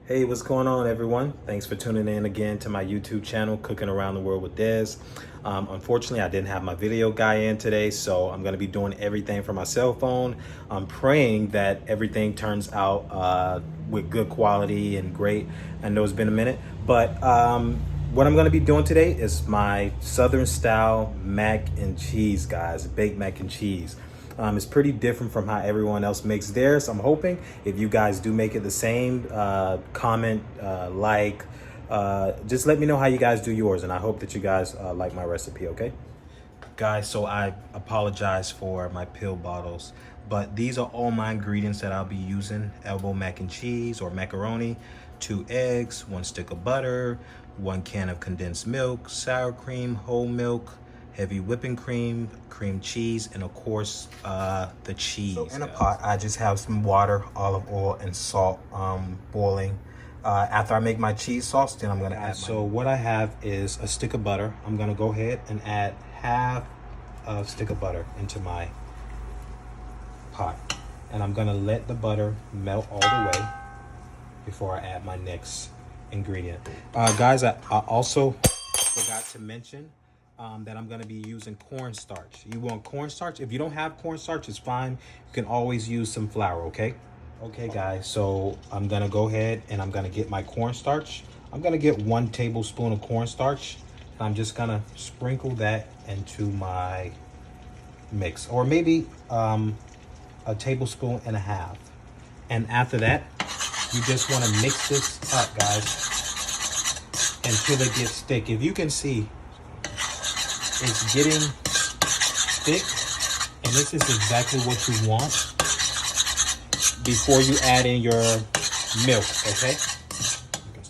Hey, what's going on, everyone? Thanks for tuning in again to my YouTube channel, Cooking Around the World with Des. Unfortunately, I didn't have my video guy in today, so I'm going to be doing everything from my cell phone. I'm praying that everything turns out with good quality and great. I know it's been a minute, but what I'm going to be doing today is my Southern style mac and cheese, guys, baked mac and cheese. It's pretty different from how everyone else makes theirs. I'm hoping if you guys do make it the same, comment, just let me know how you guys do yours. And I hope that you guys like my recipe, okay? Guys, so I apologize for my pill bottles, but these are all my ingredients that I'll be using. Elbow mac and cheese or macaroni, 2 eggs, 1 stick of butter, 1 can of condensed milk, sour cream, whole milk, heavy whipping cream, cream cheese, and of course, the cheese. So in a pot, I just have some water, olive oil, and salt boiling. After I make my cheese sauce, then I'm gonna add So what I have is a stick of butter. I'm gonna go ahead and add half a stick of butter into my pot. And I'm gonna let the butter melt all the way before I add my next ingredient. Guys, I also forgot to mention that I'm going to be using cornstarch. You want cornstarch? If you don't have cornstarch, it's fine. You can always use some flour, okay? Okay, guys, so I'm going to go ahead and I'm going to get my cornstarch. I'm going to get 1 tablespoon of cornstarch. And I'm just going to sprinkle that into my mix, or maybe a tablespoon and a half. And after that, you just want to mix this up, guys, until it gets thick. If you can see, it's getting thick, and this is exactly what you want before you add in your milk, okay?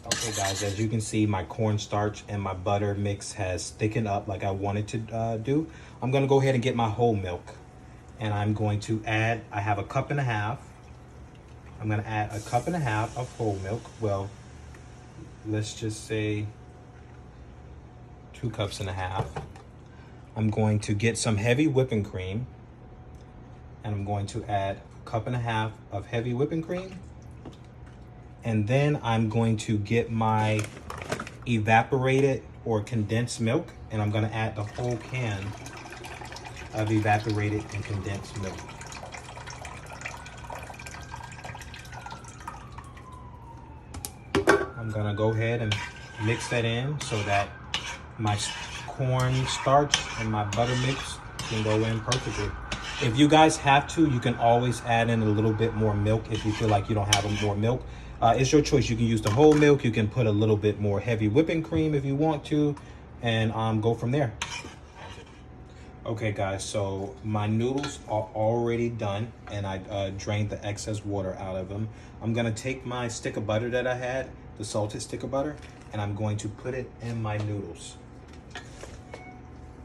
Okay, guys, as you can see, my cornstarch and my butter mix has thickened up like I wanted to do. I'm gonna go ahead and get my whole milk, and I'm going to add, I have a cup and a half. I'm gonna add a cup and a half of whole milk. Well, let's just say 2 cups and a half. I'm going to get some heavy whipping cream, and I'm going to add a cup and a half of heavy whipping cream. And then I'm going to get my evaporated or condensed milk, and I'm going to add the whole can of evaporated and condensed milk. I'm going to go ahead and mix that in so that my corn starch and my butter mix can go in perfectly. If you guys have to, you can always add in a little bit more milk if you feel like you don't have more milk. It's your choice. You can use the whole milk. You can put a little bit more heavy whipping cream if you want to, and go from there. Okay, guys, so my noodles are already done, and I drained the excess water out of them. I'm gonna take my stick of butter that I had, the salted stick of butter, and I'm going to put it in my noodles.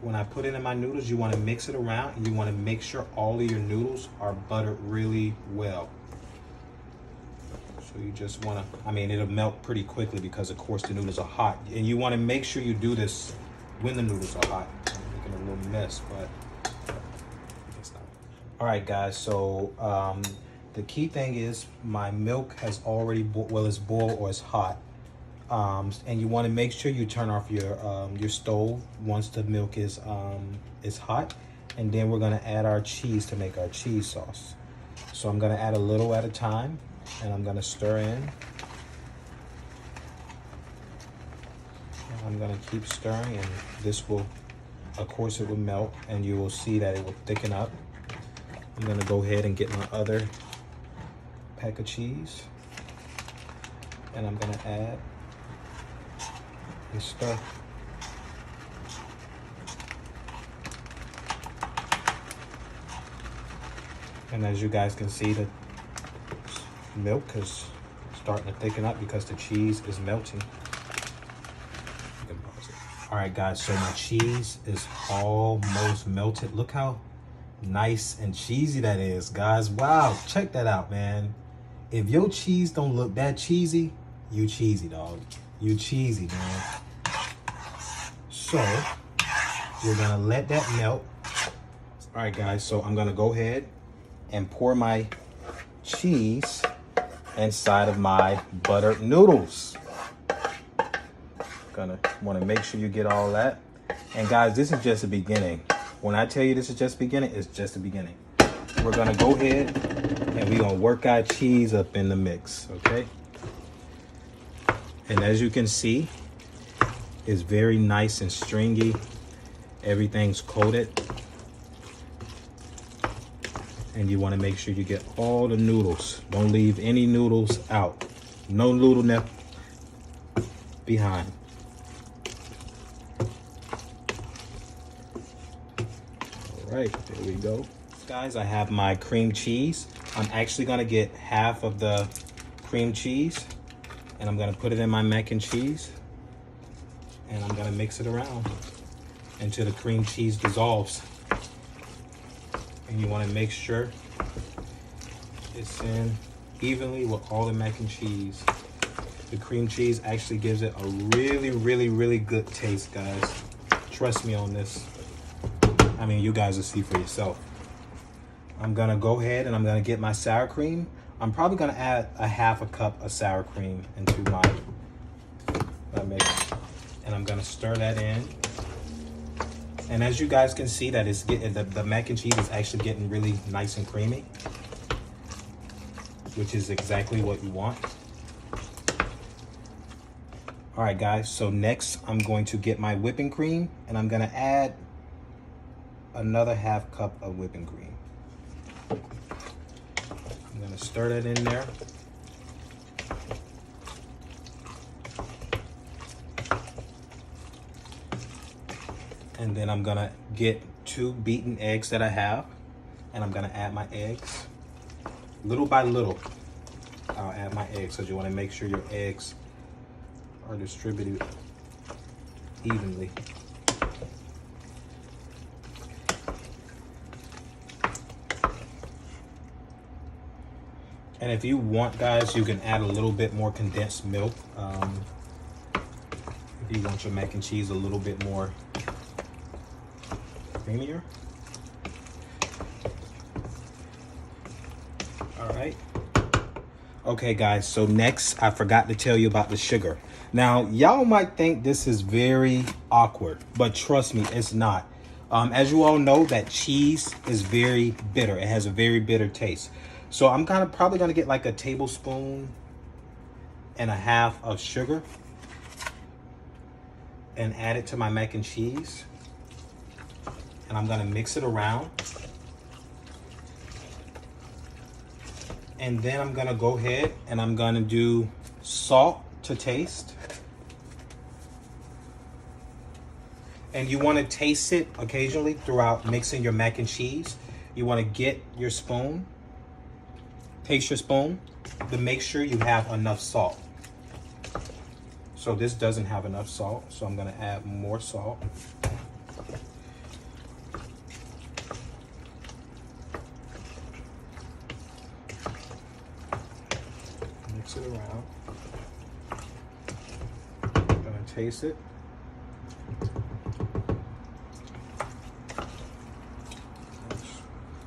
When I put it in my noodles, you want to mix it around, and you want to make sure all of your noodles are buttered really well. So you just want to, it'll melt pretty quickly because of course the noodles are hot. And you want to make sure you do this when the noodles are hot. I'm making a little mess, but it's not. All right, guys, so the key thing is my milk has already, it's boiled or it's hot. And you want to make sure you turn off your stove once the milk is hot, and then we're going to add our cheese to make our cheese sauce. So I'm going to add a little at a time, and I'm going to stir in. And I'm going to keep stirring, and this will, of course, it will melt, and you will see that it will thicken up. I'm going to go ahead and get my other pack of cheese, and I'm going to add and stir. And as you guys can see, the milk is starting to thicken up because the cheese is melting. You can pause it. All right, guys, so my cheese is almost melted. Look how nice and cheesy that is, guys. Wow, check that out, man. If your cheese don't look that cheesy, you cheesy, dog. You cheesy, man. So we're gonna let that melt. All right, guys, so I'm gonna go ahead and pour my cheese inside of my buttered noodles. Gonna want to make sure you get all that. And guys, this is just the beginning. When I tell you this is just the beginning, it's just the beginning. We're gonna go ahead and we're gonna work our cheese up in the mix, okay? And as you can see, it's very nice and stringy. Everything's coated. And you want to make sure you get all the noodles. Don't leave any noodles out. No noodle left behind. All right, there we go. Guys, I have my cream cheese. I'm actually gonna get half of the cream cheese and I'm gonna put it in my mac and cheese and I'm gonna mix it around until the cream cheese dissolves. And you want to make sure it's in evenly with all the mac and cheese. The cream cheese actually gives it a really good taste, guys. Trust me on this. I mean, you guys will see for yourself. I'm gonna go ahead and I'm gonna get my sour cream. I'm probably gonna add a half a cup of sour cream into my mix. And I'm gonna stir that in. And as you guys can see that it's getting, the mac and cheese is actually getting really nice and creamy, which is exactly what you want. All right, guys, so next I'm going to get my whipping cream and I'm gonna add another half cup of whipping cream. I'm gonna stir that in there. And then I'm gonna get 2 beaten eggs that I have, and I'm gonna add my eggs. Little by little, I'll add my eggs, because you wanna make sure your eggs are distributed evenly. And if you want, guys, you can add a little bit more condensed milk. If you want your mac and cheese a little bit more creamier. All right. Okay, guys, so next I forgot to tell you about the sugar. Now, y'all might think this is very awkward, but trust me, it's not. As you all know, that cheese is very bitter. It has a very bitter taste. So I'm probably gonna get like a tablespoon and a half of sugar and add it to my mac and cheese. And I'm gonna mix it around. And then I'm gonna go ahead and I'm gonna do salt to taste. And you wanna taste it occasionally throughout mixing your mac and cheese. You wanna get your spoon, taste your spoon, to make sure you have enough salt. So this doesn't have enough salt, so I'm gonna add more salt. Mix it around. I'm gonna taste it.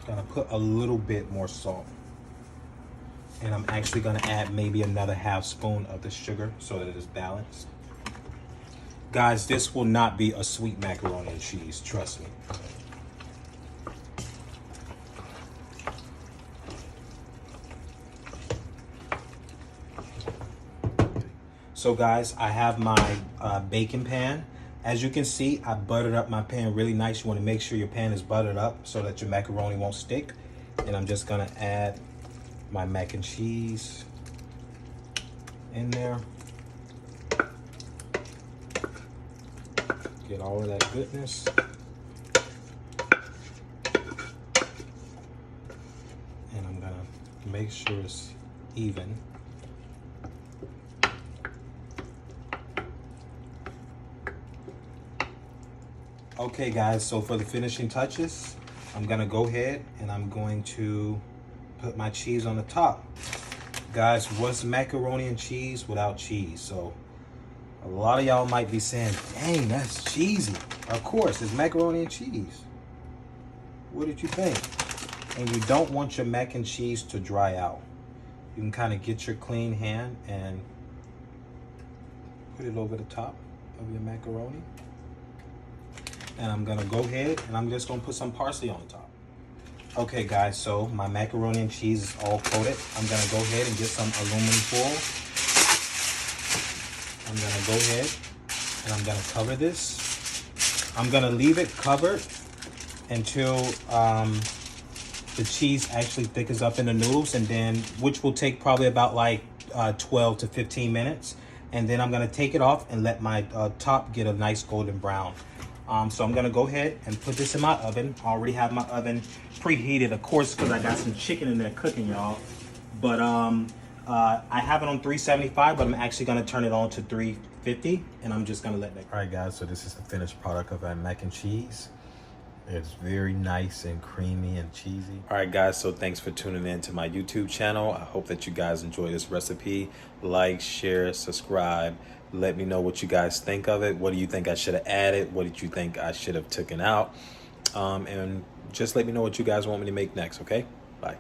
Gonna put a little bit more salt. And I'm actually gonna add maybe another half spoon of the sugar so that it is balanced. Guys, this will not be a sweet macaroni and cheese, trust me. So guys, I have my baking pan. As you can see, I buttered up my pan really nice. You wanna make sure your pan is buttered up so that your macaroni won't stick. And I'm just gonna add my mac and cheese in there. Get all of that goodness. And I'm gonna make sure it's even. Okay guys, so for the finishing touches, I'm gonna go ahead and I'm going to put my cheese on the top. Guys, what's macaroni and cheese without cheese? So a lot of y'all might be saying, dang, that's cheesy. Of course, it's macaroni and cheese. What did you think? And you don't want your mac and cheese to dry out. You can kind of get your clean hand and put it over the top of your macaroni. And I'm gonna go ahead and I'm just gonna put some parsley on the top. Okay guys, so my macaroni and cheese is all coated. I'm gonna go ahead and get some aluminum foil. I'm gonna go ahead and I'm gonna cover this. I'm gonna leave it covered until the cheese actually thickens up in the noodles, and then, which will take probably about like 12 to 15 minutes. And then I'm gonna take it off and let my top get a nice golden brown. So I'm gonna go ahead and put this in my oven. I already have my oven preheated, of course, because I got some chicken in there cooking, y'all. But I have it on 375, but I'm actually gonna turn it on to 350, and I'm just gonna let that. All right, guys, so this is the finished product of our mac and cheese. It's very nice and creamy and cheesy. All right, guys, so thanks for tuning in to my YouTube channel. I hope that you guys enjoy this recipe. Like, share, subscribe. Let me know what you guys think of it. What do you think I should have added? What did you think I should have taken out? And just let me know what you guys want me to make next, okay? Bye.